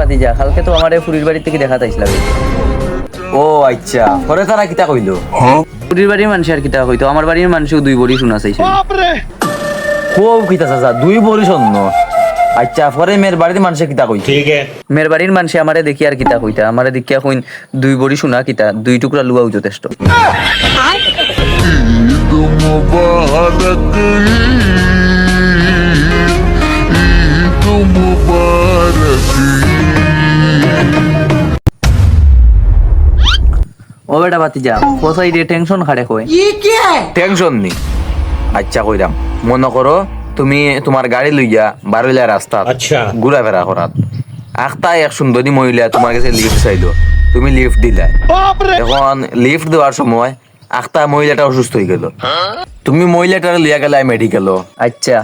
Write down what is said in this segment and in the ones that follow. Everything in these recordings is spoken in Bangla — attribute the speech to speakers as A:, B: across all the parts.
A: ভাতিজা, কালকে তো আমার ফুরির বাড়ি থেকে দেখা তাইছিলাম।
B: ও আচ্ছা, পরে তারা কিতা কইলো?
A: ফুরির বাড়ির মানুষ আর কিতা হইতো, আমার বাড়ির মানুষও 2 বড়ি শোনা চাইছে।
B: খুব কিতা চাচা, 2 বড়ি শূন্য। আচ্ছা, পরে মেয়ের বাড়ির মানুষে কিতা কইছে?
A: মেয়ের বাড়ির মানুষে আমারে দেখি আর কিতা কইতা, আমারে দেখিয়া কইন 2 বড়ি শোনা কিতা, 2 টুকরা লুয়াও যথেষ্ট। ও বেটা ভাতিজা, কোথায় রে টেনশন খাড়ে কয়?
B: টেনশন নি। আচ্ছা কইরাম, মনে করো তুমি তোমার গাড়ি লইয়া বারইলা রাস্তা ঘুরা ফেরা করাত, আখতা এক সুন্দরী মহিলা তোমার কাছে লিফট চাইলো, তুমি লিফট দিলা। এখন লিফট দেওয়ার সময় আখতা মহিলাটা অসুস্থ হয়ে গেল, তুমি মহিলাটার লিয়া গেলা মেডিকেল।
A: আচ্ছা,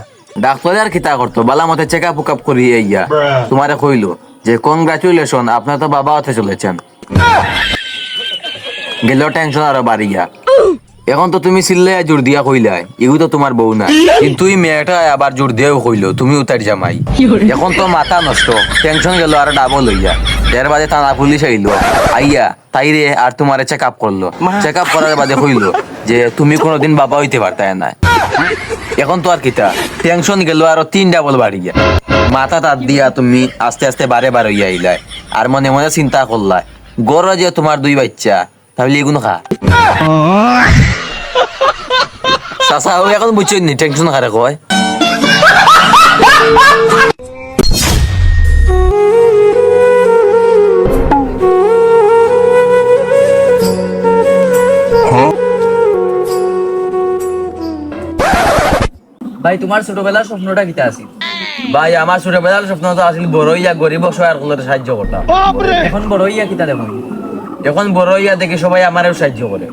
B: ডাক্তার আর কিতা করতো, বালা মতে চেক আপ উক করিয়ে ইয়া তোমারে কইলো যে কংগ্রাচুলেশন, আপনার তো বাবা হতে চলেছেন। গেল টেনশন আরো বাড়িয়া। এখন তো তুমি চিল্লে জোর দিয়া কইলাই এগু তো তোমার বউ না, কিন্তু এই মেয়েটা আবার জোর দিয়েও কইলো তুমি উতার জামাই। এখন তো মাথা নষ্ট, টেনশন গেল আর ডাবল হইয়া। এর বাদে থানা পুলিশ আইলো, আইয়া তাইরে আর তোমারে চেক আপ করলো। চেক আপ করার বাদে কইলো যে তুমি কোনোদিন বাবা হইতে পারতাই না। এখন তো আর কিতা, টেনশন গেল আরো 3 ডাবল বাড়িয়া। মাথা তাত দিয়া তুমি আস্তে আস্তে বারে বার হইয়া আইলাই, আর মনে মনে চিন্তা করলাই গড় যে তোমার 2 বাচ্চা, তাহলে এগুলো খা চাচা। এখন বুঝছো নি টেনশন খারে কয়।
A: ভাই তোমার ছোটবেলার স্বপ্নটা কিতা আছে?
B: ভাই আমার ছোটবেলার স্বপ্ন তো আসলে বড় হইয়া গরিব অসহায় গুলোতে সাহায্য করতাম।
A: এখন বড় হইয়া কিতা দেখুন?
B: এখন বড় হইয়া দেখি সবাই আমারও সাহায্য করে।